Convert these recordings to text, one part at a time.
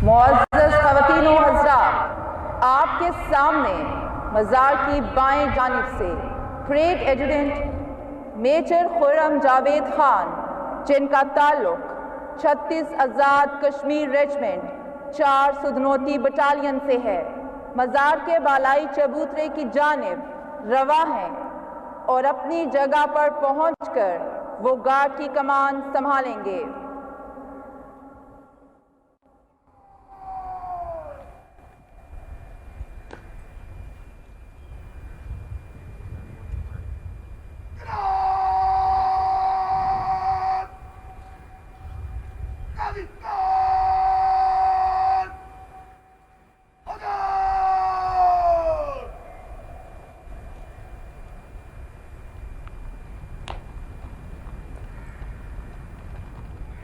मुअज़्ज़ज़ ख़वातीन व हज़रात, आपके सामने मज़ार की बाएं जानिब से परेड एजुडेंट मेजर खुर्रम जावेद खान, जिनका ताल्लुक 36 आज़ाद कश्मीर रेजिमेंट 4 सुधनोती बटालियन से है, मज़ार के बालाई चबूतरे की जानिब रवा हैं और अपनी जगह पर पहुंचकर वो गार्ड की कमान संभालेंगे।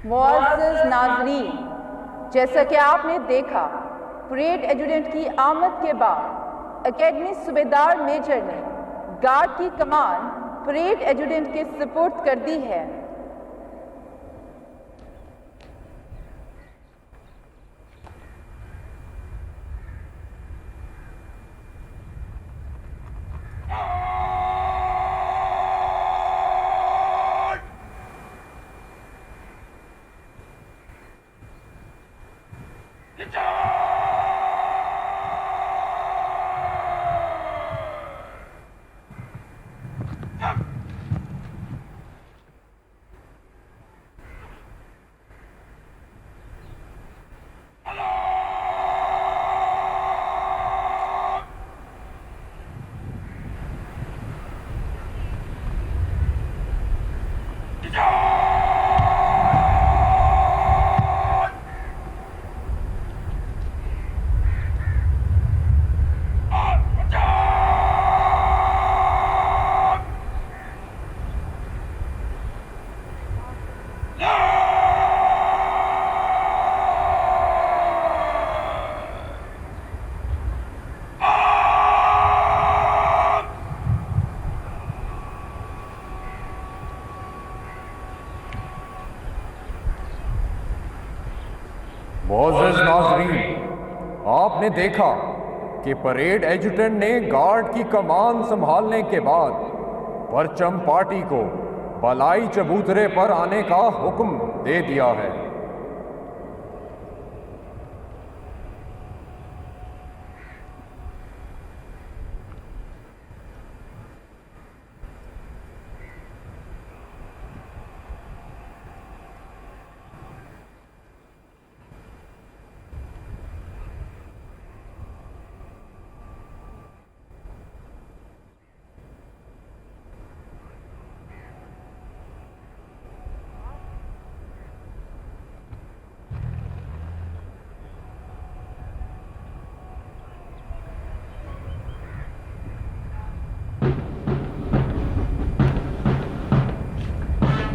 मुअज़्ज़ज़ नाज़रीन, जैसा कि आपने देखा, परेड एजुडेंट की आमद के बाद एकेडमी सूबेदार मेजर ने गार्ड की कमान परेड एजुडेंट के सुपुर्द कर दी है। मुअज़्ज़ज़ नाज़रीन, आपने देखा कि परेड एजुटेंट ने गार्ड की कमान संभालने के बाद परचम पार्टी को बालाई चबूतरे पर आने का हुक्म दे दिया है।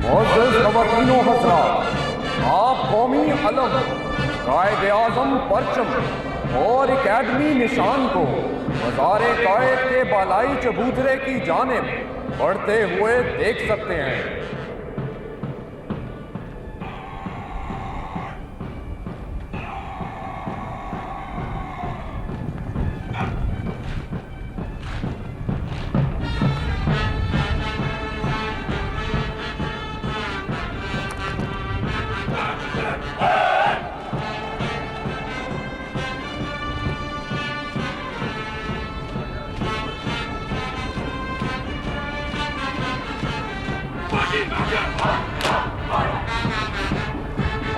मुअज़्ज़ज़ ख़वातीन व हज़रात, आप कौमी अलम, कायद आज़म परचम और एकेडमी निशान को मज़ार कायद के बालाई चबूतरे की जानिब बढ़ते हुए देख सकते हैं।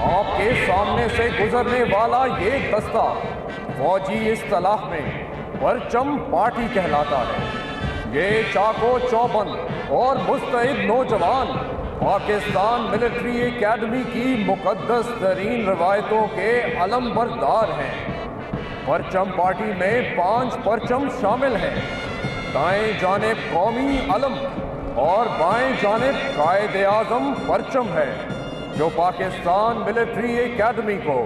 आपके सामने से गुजरने वाला ये दस्ता फौजी इस्तिलाह में परचम पार्टी कहलाता है। ये चाको चौबंद और मुस्तैद नौजवान पाकिस्तान मिलिट्री एकेडमी की मुकद्दस तरीन रवायतों के अलमबरदार हैं। परचम पार्टी में 5 परचम शामिल हैं। दाएं जानिब कौमी अलम और बाएं जानिब कायद आज़म परचम है, जो पाकिस्तान मिलिट्री एकेडमी को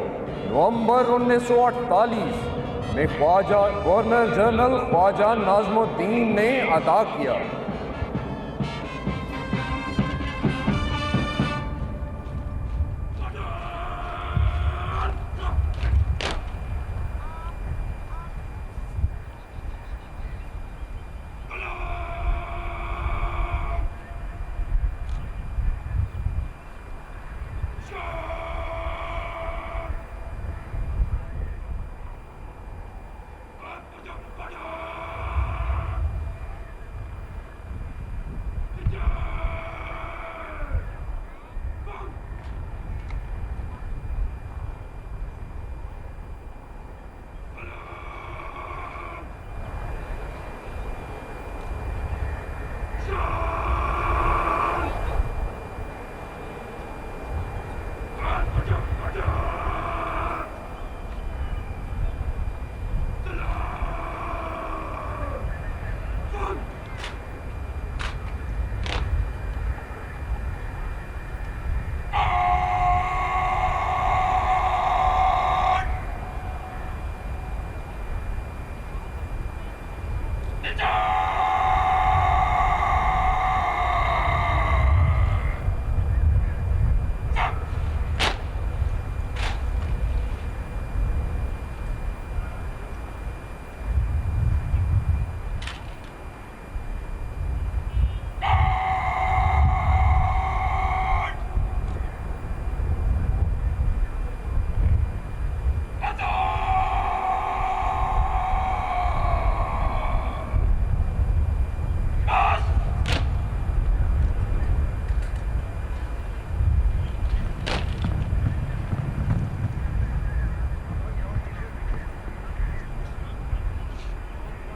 नवंबर 1948 में ख्वाजा गवर्नर जनरल ख्वाजा नाज़मुद्दीन ने अदा किया।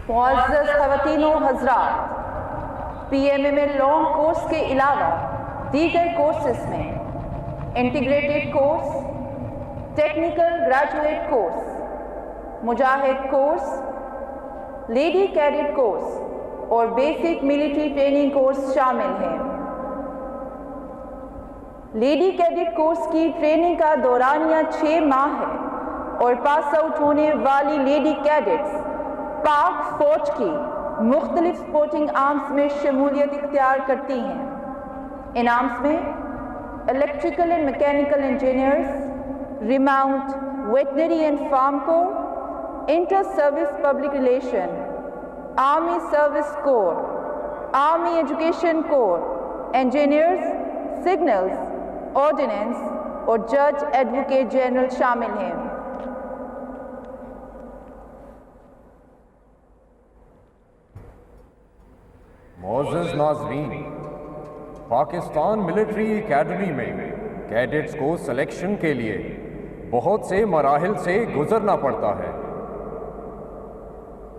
मुअज़्ज़ज़ ख़वातीन व हज़रात, PMMA लॉन्ग कोर्स के अलावा दीगर कोर्सेस में integrated course, technical graduate course, Mujahid course, lady cadet course और बेसिक मिलिट्री ट्रेनिंग कोर्स शामिल हैं। लेडी कैडेट कोर्स की ट्रेनिंग का दौरानिया 6 माह है और पास आउट होने वाली लेडी कैडेट्स पाक फौज की मुख्तलिफ स्पोर्टिंग आर्म्स में शमूलियत इख्तियार करती हैं। इन आर्म्स में electrical and mechanical engineers, remount, veterinary and farm corps, inter service public relation, army service corps, army education corps, engineers, signals, ordnance और जज एडवोकेट जनरल शामिल हैं। मोअज़्ज़ज़ नाज़रीन, पाकिस्तान मिलिट्री एकेडमी में कैडेट्स को सिलेक्शन के लिए बहुत से मराहिल से गुजरना पड़ता है।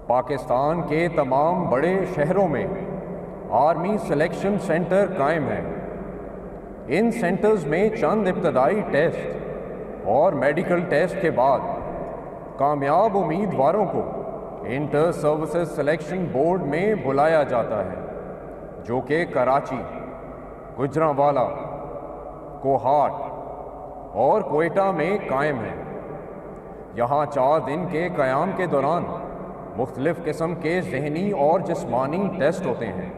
पाकिस्तान के तमाम बड़े शहरों में आर्मी सिलेक्शन सेंटर कायम हैं। इन सेंटर्स में चंद इब्तदाई टेस्ट और मेडिकल टेस्ट के बाद कामयाब उम्मीदवारों को इंटर सर्विसेज सिलेक्शन बोर्ड में बुलाया जाता है, जो कि कराची, गुजरांवाला, कोहाट और कोयटा में कायम है। यहाँ 4 दिन के क़याम के दौरान मुख्तलिफ़ किस्म के ज़हनी और जिस्मानी टेस्ट होते हैं।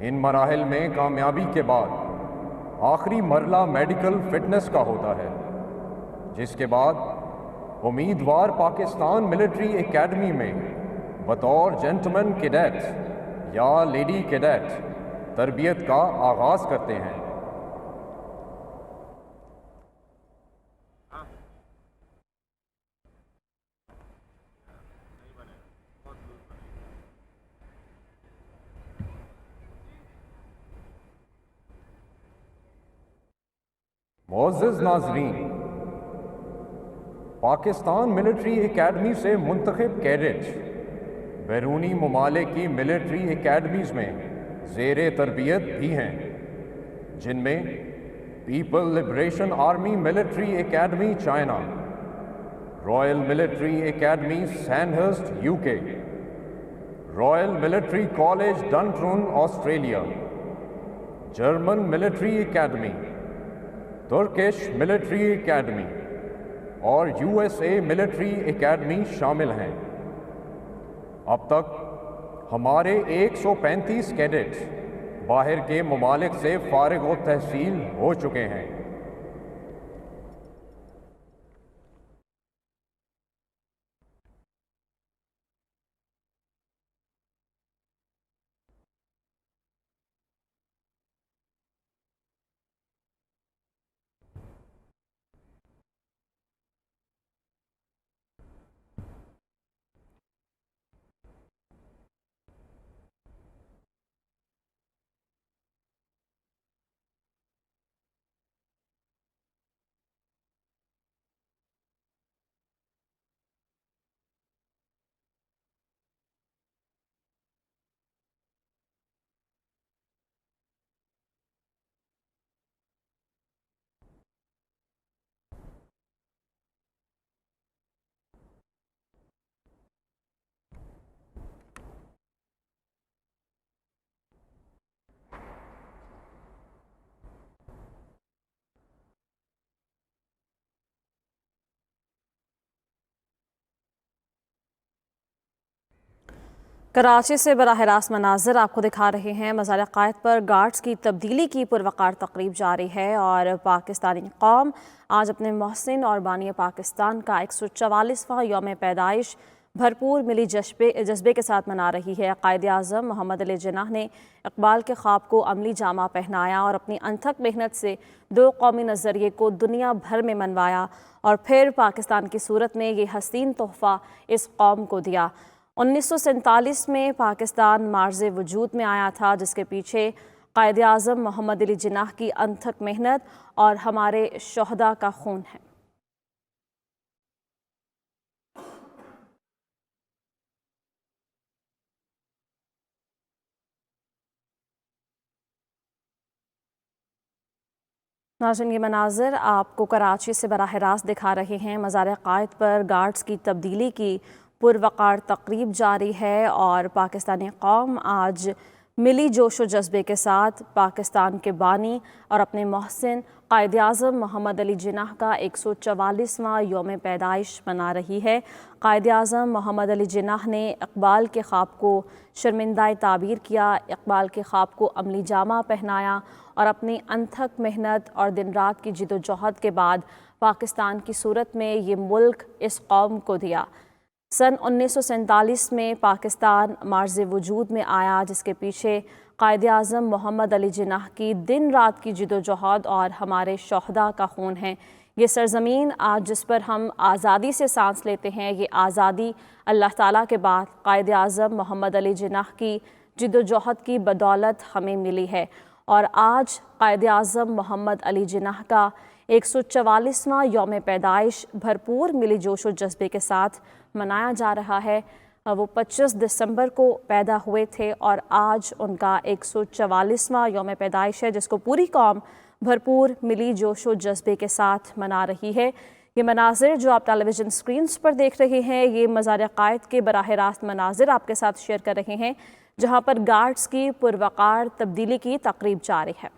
इन मराहिल में कामयाबी के बाद आखिरी मरला मेडिकल फ़िटनेस का होता है, जिसके बाद उम्मीदवार पाकिस्तान मिलिट्री एकेडमी में बतौर जेंटलमैन कैडेट या लेडी कैडेट तरबियत का आगाज़ करते हैं। मुअज़्ज़ज़ नाज़रीन, पाकिस्तान मिलिट्री एकेडमी से मुंतखब कैडेट्स बैरूनी ममालिक की मिलिट्री एकेडमीज़ में ज़ेरे तरबियत भी हैं, जिनमें people liberation army military academy China, royal military academy Sandhurst UK, royal military college Duntroon Australia, German military academy, Turkish military academy और USA मिलिट्री एकेडमी शामिल हैं। अब तक हमारे 135 कैडेट्स बाहर के ममालिक से फारिग व तहसील हो चुके हैं। कराची से बराह रास्त मनाज़र आपको दिखा रहे हैं। मज़ार क़ायद पर गार्ड्स की तब्दीली की पुरवकार तकरीब जारी है और पाकिस्तानी कौम आज अपने मोहसिन और बानी पाकिस्तान का 144वां यौम पैदाइश भरपूर मिली जज्बे के साथ मना रही है। कायद-ए-आज़म मोहम्मद अली जिन्नाह ने इकबाल के ख्वाब को अमली जामा पहनाया और अपनी अनथक मेहनत से 2 कौमी नज़रिए को दुनिया भर में मनवाया और फिर पाकिस्तान की सूरत में ये हसीन तोहफ़ा इस कौम को दिया। 1947 में पाकिस्तान मार्ज़े वजूद में आया था, जिसके पीछे कायद-ए-आज़म मोहम्मद अली जिन्नाह की अनथक मेहनत और हमारे शोहदा का खून है। नाज़रीन, ये मनाज़िर आपको कराची से बराह रास्त दिखा रहे हैं। मज़ार क़ायद पर गार्ड्स की तब्दीली की पुरवकार तकरीब जारी है और पाकिस्तानी कौम आज मिली जोश व जज्बे के साथ पाकिस्तान के बानी और अपने मोहसिन कायद-ए-आज़म मोहम्मद अली जिन्नाह का 144वां यौम पैदाइश मना रही है। कायद-ए-आज़म मोहम्मद अली जिन्नाह ने इक़बाल के ख्वाब को शर्मिंदा ताबीर किया, इक़बाल के ख्वाब को अमली जामा पहनाया और अपनी अनथक मेहनत और दिन रात की जिद्दोजहद के बाद पाकिस्तान की सूरत में ये मुल्क इस कौम को दिया। सन 1947 में पाकिस्तान मार्ज़ वजूद में आया, जिसके पीछे कायद-ए-आज़म मोहम्मद अली जिन्नाह की दिन रात की जिद्दोजहद और हमारे शोहदा का खून है। ये सरज़मीन आज जिस पर हम आज़ादी से सांस लेते हैं, ये आज़ादी अल्लाह ताला के बाद कायद-ए-आज़म मोहम्मद अली जिन्नाह की जिद्दोजहद की बदौलत हमें मिली है। और आज कायद-ए-आज़म मोहम्मद अली जिन्नाह का 144वां यौम पैदाइश भरपूर मिली जोश व जज्बे के साथ मनाया जा रहा है। वो 25 दिसंबर को पैदा हुए थे और आज उनका 144वां यौम पैदाइश है, जिसको पूरी कौम भरपूर मिली जोश व जज्बे के साथ मना रही है। ये मनाज़िर जो आप टेलीविज़न स्क्रीन्स पर देख रहे हैं, ये मज़ार क़ायद के बराह रास्त मनाज़िर आपके साथ शेयर कर रहे हैं, जहाँ पर गार्ड्स की पुरवकार तब्दीली की तकरीब जारी है।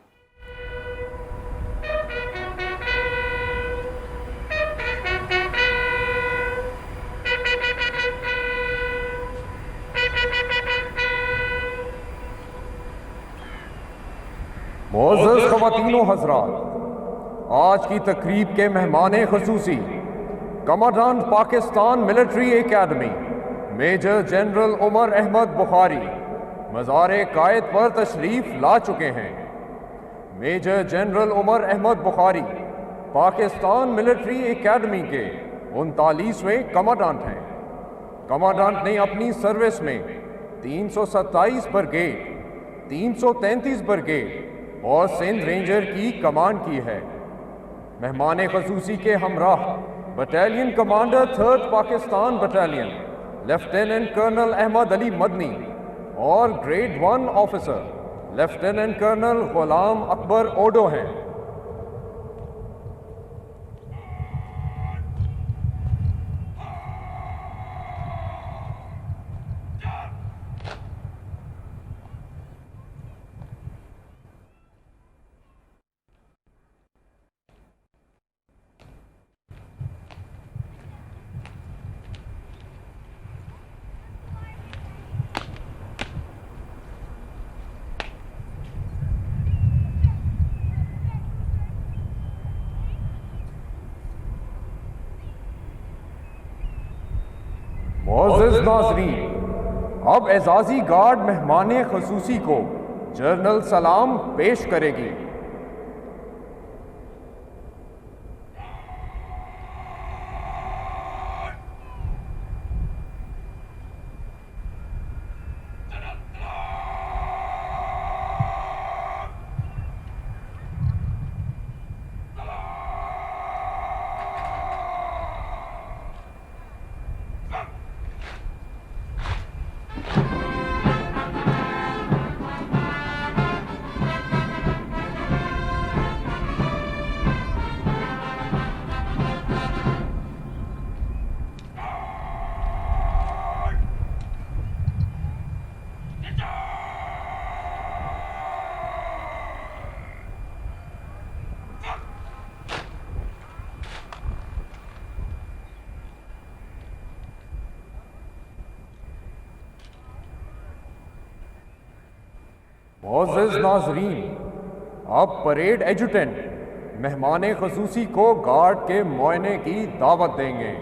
मोअज़्ज़ज़ ख़वातीन व हज़रात, आज की तकरीब के मेहमान ख़ुसूसी commandant Pakistan military academy major general Umar Ahmad Bukhari Mazar Quaid पर तशरीफ़ ला चुके हैं। Major general Umar Ahmad Bukhari Pakistan military academy के 39वें कमांडेंट हैं। कमांडेंट ने अपनी सर्विस में 327 ब्रिगेड, 333 ब्रिगेड और सिंध रेंजर की कमांड की है। मेहमान ख़ुसूसी के हमराह battalion commander 3rd Pakistan battalion lieutenant colonel Ahmad Ali Madani और grade 1 officer lieutenant colonel Ghulam Akbar Odho हैं। मोअज़्ज़ज़ नाज़रीन, अब एज़ाज़ी गार्ड मेहमान ख़ुसूसी को जर्नल सलाम पेश करेगी। मोअज़्ज़ज़ नाज़रीन, अब परेड एजुटेंट मेहमान ख़ुसूसी को गार्ड के मुआयने की दावत देंगे।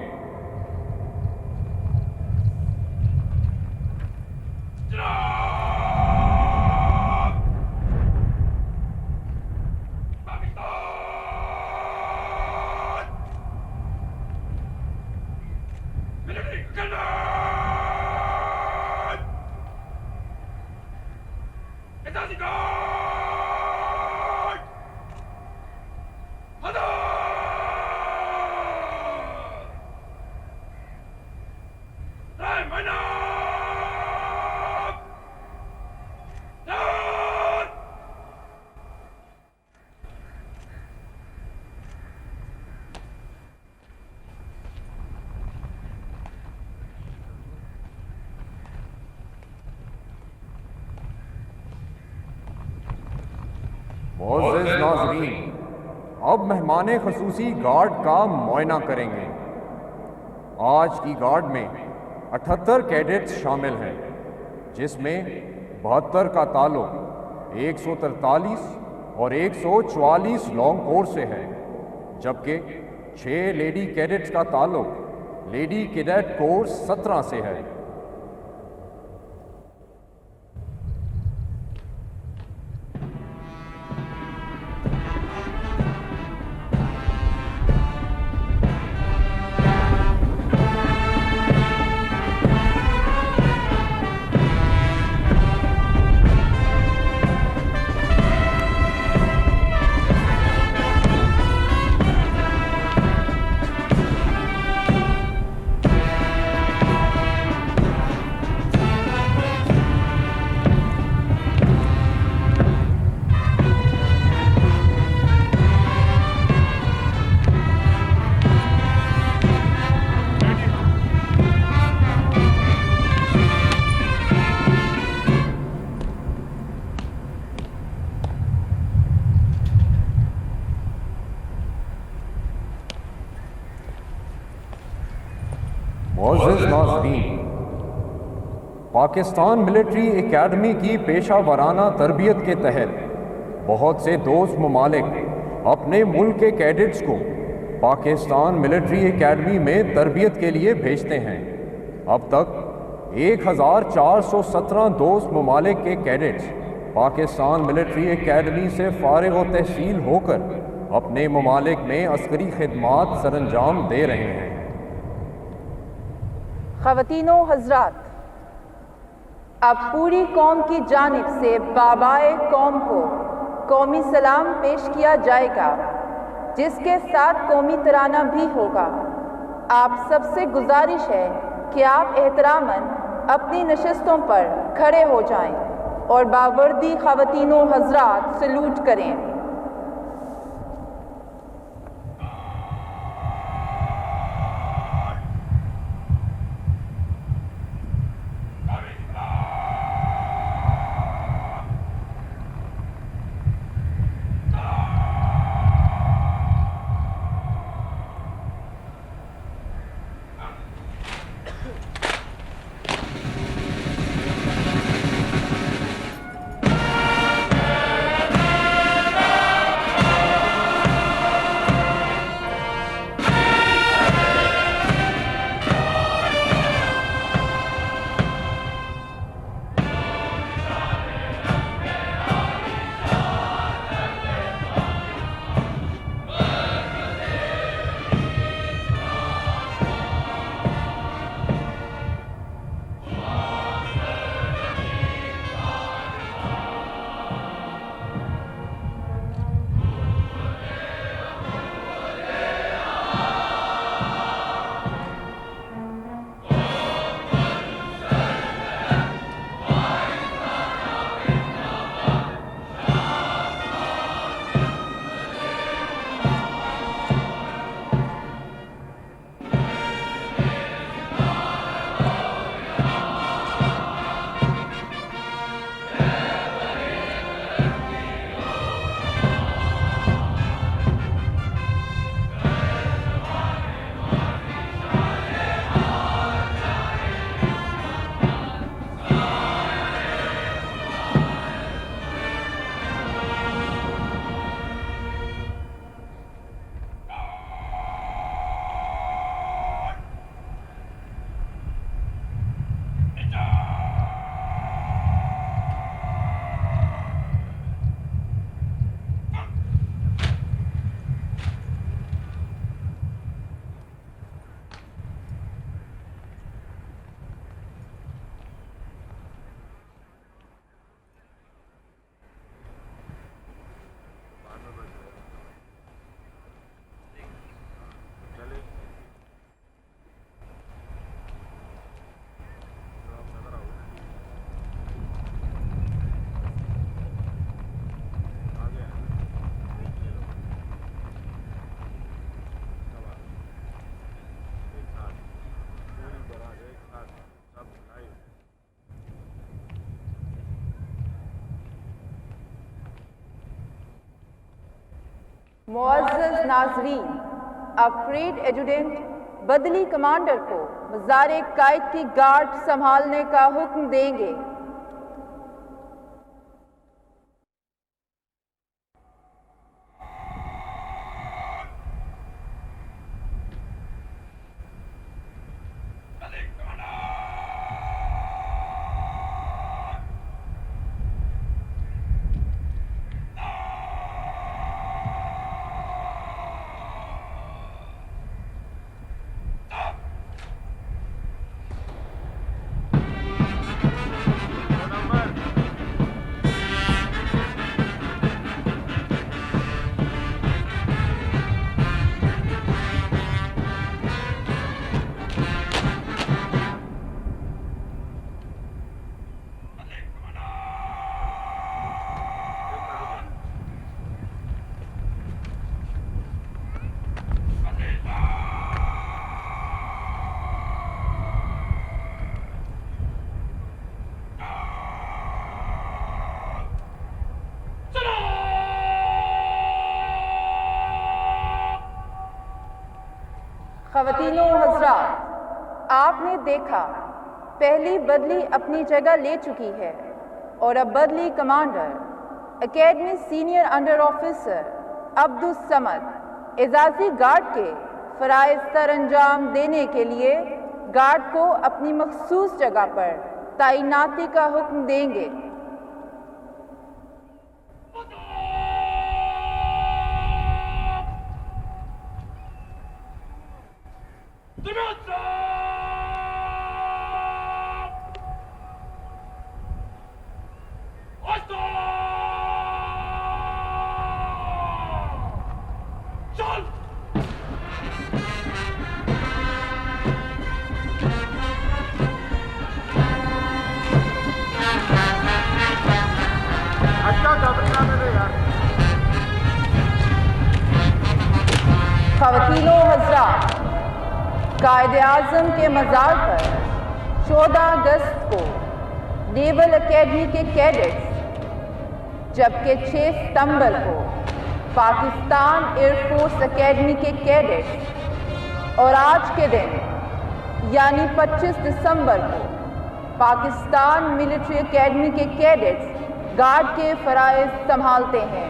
मोअज़्ज़िज़ नाज़रीन, अब मेहमान ख़ुसूसी गार्ड का मुआयना करेंगे। आज की गार्ड में 78 कैडेट्स शामिल हैं, जिसमें 72 का ताल्लुक 143 और 144 लॉन्ग कोर्स से है, जबकि 6 लेडी कैडेट्स का ताल्लुक लेडी कैडेट कोर्स 17 से है। मोअज़्ज़िज़ नाज़रीन, पाकिस्तान मिलिट्री एकेडमी की पेशा वराना तरबियत के तहत बहुत से दोस्त ममालिक अपने मुल्क के कैडेट्स को पाकिस्तान मिलिट्री एकेडमी में तरबियत के लिए भेजते हैं। अब तक 1417 दोस्त ममालिक के कैडेट्स पाकिस्तान मिलिट्री एकेडमी से फारिग व तहसील होकर अपने ममालिक में अस्करी खिदमात सरअंजाम दे रहे हैं। ख़वातीनो हज़रात, अब पूरी कौम की जानिब से बाबाए कौम को कौमी सलाम पेश किया जाएगा, जिसके साथ कौमी तराना भी होगा। आप सबसे गुजारिश है कि आप एहतरामन अपनी नशिस्तों पर खड़े हो जाएं और बावर्दी ख़वातीनो हज़रात सलूट करें। मुअज़्ज़ज़ नाज़रीन, अब परेड एजुडेंट बदली कमांडर को मज़ार कायद की गार्ड संभालने का हुक्म देंगे। ख़वातीनो हज़रात, आपने देखा पहली बदली अपनी जगह ले चुकी है और अब बदली commander academy senior under officer Abdul Samad Ejazi guard के फ़राइज़ सर अंजाम देने के लिए गार्ड को अपनी मखसूस जगह पर तैनाती का हुक्म देंगे। ख़वातीनो हज़रात, कायद-ए-आज़म के मज़ार पर 14 अगस्त को नेवल एकेडमी के कैडेट्स, जबकि 6 सितंबर को पाकिस्तान एयरफोर्स एकेडमी के कैडेट्स और आज के दिन यानी 25 दिसंबर को पाकिस्तान मिलिट्री एकेडमी के कैडेट्स गार्ड के फ़राइज़ संभालते हैं।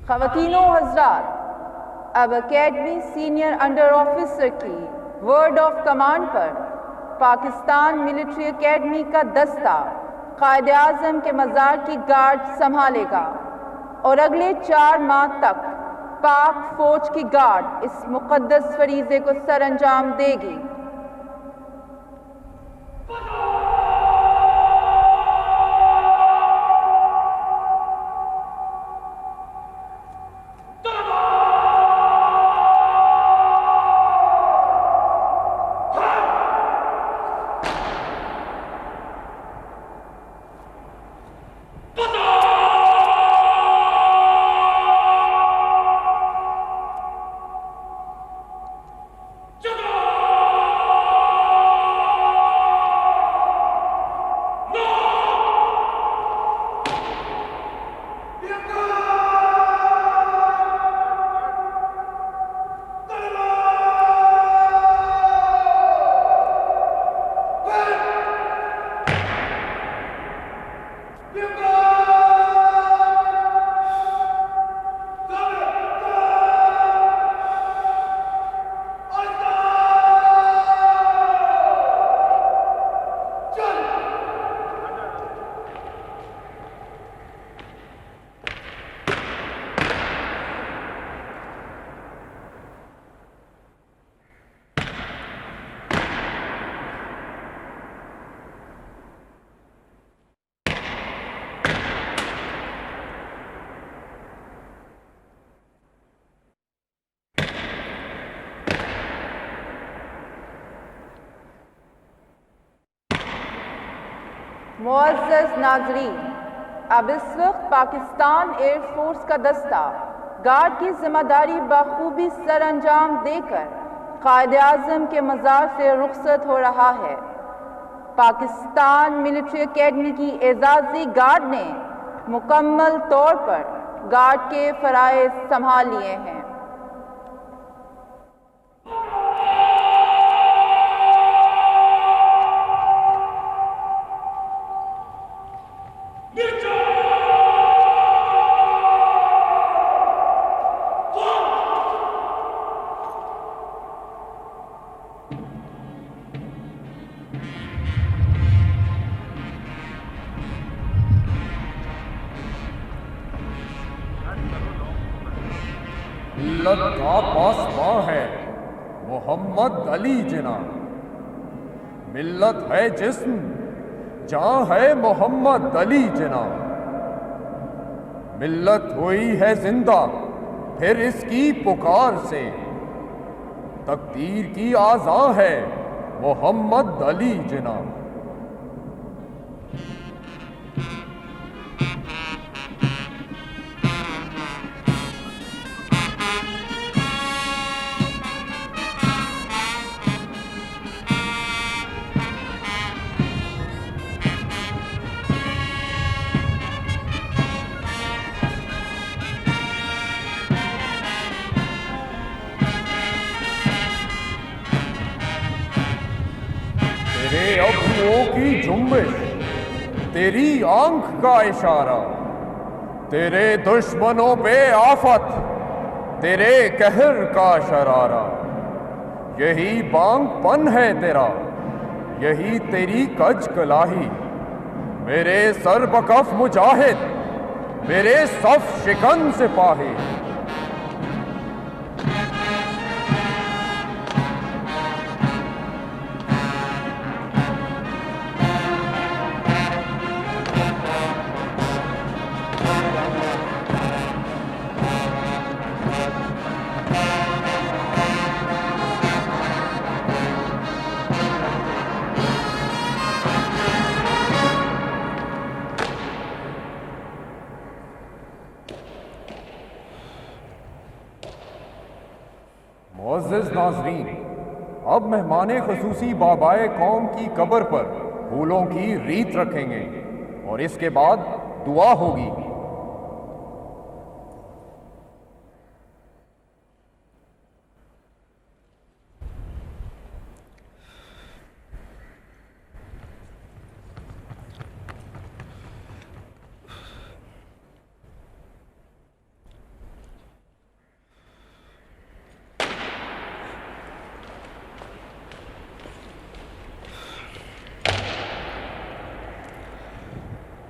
ख़वातीनो हज़रात, अब एकेडमी सीनियर अंडर ऑफिसर की वर्ड ऑफ कमांड पर पाकिस्तान मिलिट्री एकेडमी का दस्ता कायद-ए-आज़म के मज़ार की गार्ड संभालेगा और अगले 4 माह तक पाक फौज की गार्ड इस मुक़द्दस फरीज़े को सर अंजाम देगी। मुअज़्ज़ज़ नाज़रीन, अब इस वक्त पाकिस्तान एयरफोर्स का दस्ता गार्ड की जिम्मेदारी बखूबी सर अंजाम देकर कायद-ए-आज़म के मज़ार से रुखसत हो रहा है। पाकिस्तान मिलिट्री एकेडमी की एजाज़ी गार्ड ने मुकम्मल तौर पर गार्ड के फ़राइज़ संभाल लिए हैं। मिल्लत का पासबां है मोहम्मद अली जिना। मिल्लत है जिस्म, जान है मोहम्मद अली जिना। मिल्लत हुई है जिंदा फिर इसकी पुकार से, तकदीर की आज़ा है मोहम्मद अली जिना। तेरे अबुओं की जुम्बिश, तेरी आंख का इशारा, तेरे दुश्मनों पे आफत, तेरे कहर का शरारा। यही बांगपन है तेरा, यही तेरी कज कलाही। मेरे सर बकफ मुजाहिद, मेरे सफ शिकन सिपाही। मुअज़्ज़ज़ नाज़रीन, अब मेहमाने ख़ुसूसी बाबाए कौम की कब्र पर फूलों की रीत रखेंगे और इसके बाद दुआ होगी।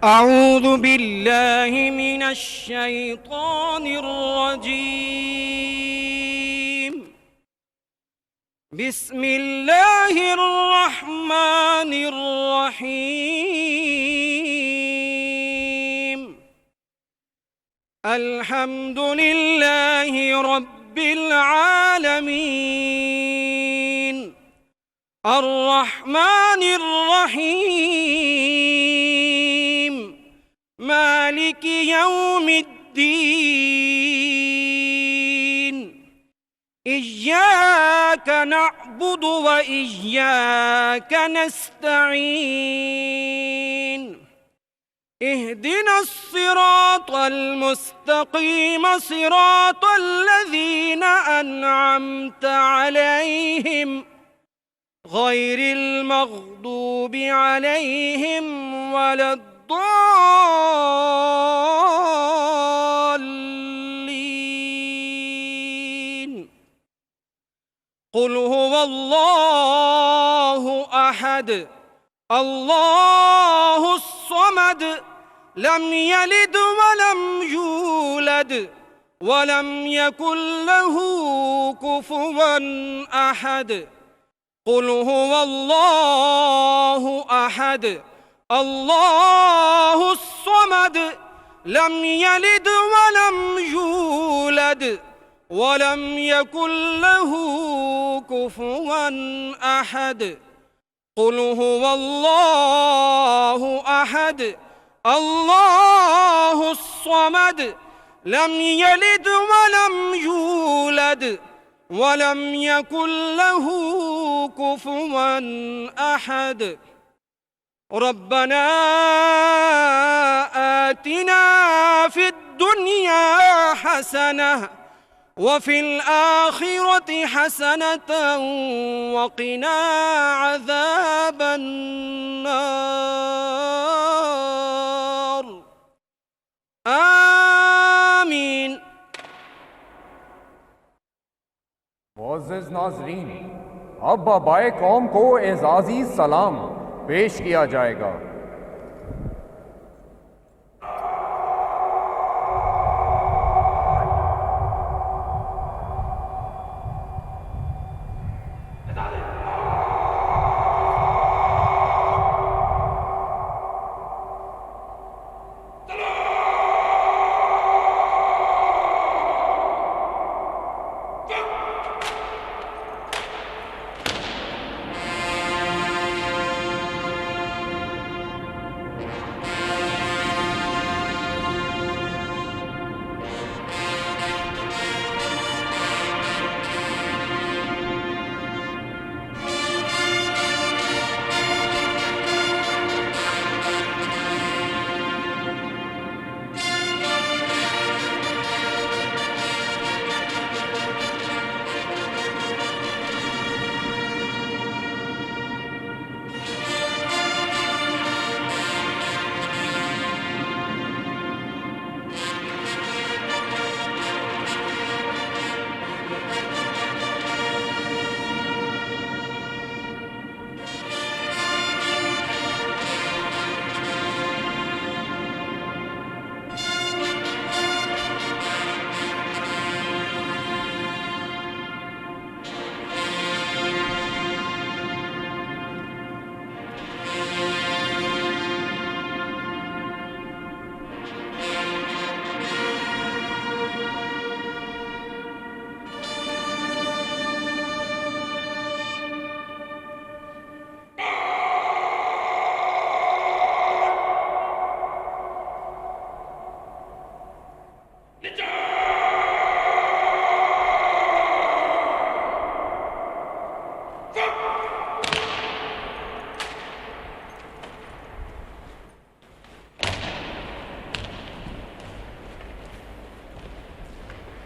अऊज़ु बिल्लाहि मिनश शैतानिर रजीम। बिस्मिल्लाहिर रहमानिर रहीम। अल्हम्दुलिल्लाहि रब्बिल आलमीन, अर्रहमानिर रहीम, मालिक यौमिद्दीन। इय्याक नअबुदु व इय्याक नस्तईन। इहदिनस सिरातल मुस्तकीम सिरातल लज़ीना अनअमता अलैहिम गैरिल मग़दूबि अलैहिम वलद्दाल्लीन। क़ुल हुवल्लाहु अहद, अल्लाहुस समद, लम यलिद वलम यूलद वलम यकुल लहू कुफुवन अहद। क़ुल हुवल्लाहु अहद, अल्लाहुस समद, लम यलिद वलम यूलद वलम यकुल लहू कुफुवन अहद। कुल हुवल्लाहु अहद अल्लाहुस्समद लम यलिद वलम यूलद वलम यकुल लहू कुफुवन अहद। रब्बना आतिना फिद्दुनिया हसनह वफिल आखिरति हसनतन वक़िना अज़ाबन नार। आमीन। मुअज़्ज़िज़ नाज़रीन, अब आबाए कौम को एज़ाज़ी सलाम पेश किया जाएगा।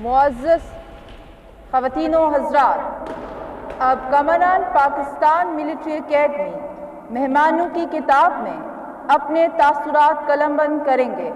मुअज़्ज़ज़ ख़वातीन व हज़रात, अब कमांडेंट पाकिस्तान मिलिट्री एकेडमी मेहमानों की किताब में अपने तासुरात कलमबंद करेंगे।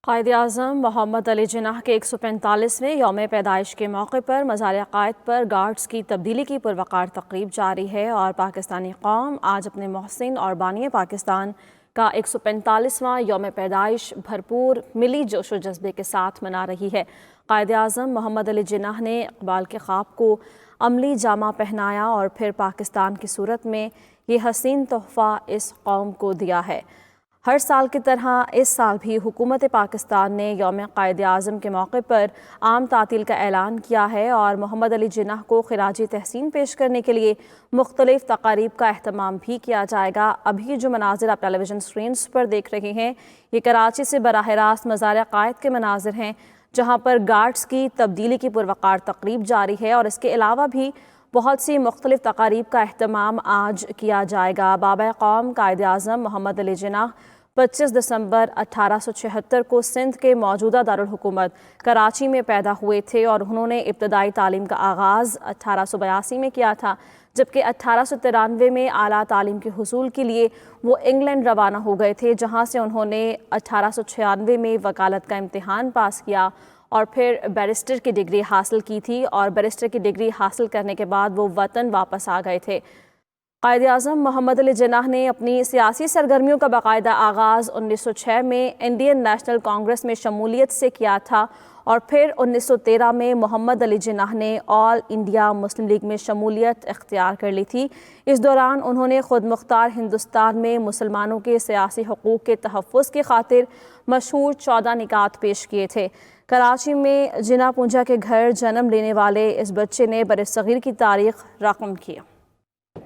क़ायद-ए-आज़म मोहम्मद अली जिन्नाह के 145वें यौम पैदाइश के मौके पर मज़ार-ए-क़ायद पर गार्ड्स की तब्दीली की पुरवकार तक़रीब जारी है और पाकिस्तानी कौम आज अपने मोहसिन और बानी पाकिस्तान का 145वां यौम पैदाइश भरपूर मिली जोश व जज्बे के साथ मना रही है। क़ायद-ए-आज़म मोहम्मद अली जिन्नाह ने इक़बाल के ख्वाब को अमली जामा पहनाया और फिर पाकिस्तान की सूरत में ये हसीन तोहफ़ा इस कौम को दिया है। हर साल की तरह इस साल भी हुकूमत पाकिस्तान ने यौम क़ायद-ए-आज़म के मौके पर आम तातील का ऐलान किया है और मोहम्मद अली जिन्नाह को ख़िराजी तहसीन पेश करने के लिए मुख्तलिफ़ तक़ारीब का अहतमाम भी किया जाएगा। अभी जो मनाज़िर आप टेलीविज़न स्क्रीन्स पर देख रहे हैं, ये कराची से बराह रास्त मज़ार-ए-क़ायद के मनाज़िर हैं, जहाँ पर गार्ड्स की तब्दीली की पुरवकार तक़रीब जारी है और इसके अलावा भी बहुत सी मुख्तलिफ़ तक़ारीब का अहतमाम आज किया जाएगा। बाबा-ए-क़ौम क़ायद-ए-आज़म मोहम्मद अली जिन्नाह 25 दिसंबर 1876 को सिंध के मौजूदा दारुल हुकूमत कराची में पैदा हुए थे और उन्होंने इब्तदाई तालीम का आगाज़ 1882 में किया था, जबकि 1893 में आला तालीम के हुसूल के लिए वो इंग्लैंड रवाना हो गए थे, जहाँ से उन्होंने 1896 में वकालत का इम्तिहान पास किया और फिर बैरिस्टर की डिग्री हासिल की थी और बैरिस्टर की डिग्री हासिल करने के बाद वो वतन वापस आ गए थे। कायद-ए-आज़म मोहम्मद अली जिन्नाह ने अपनी सियासी सरगर्मियों का बाकायदा आगाज़ 1906 में इंडियन नेशनल कांग्रेस में शमूलियत से किया था और फिर 1913 में मोहम्मद अली जिन्नाह ने ऑल इंडिया मुस्लिम लीग में शमूलियत इख्तियार कर ली थी। इस दौरान उन्होंने ख़ुद मुख्तार हिंदुस्तान में मुसलमानों के सियासी हकूक़ के तहफ़्फ़ुज़ की खातिर मशहूर 14 निकात पेश किए थे। कराची में जिना पूंजा के घर जन्म लेने वाले इस बच्चे ने बरसग़ीर की तारीख़ रक़म की।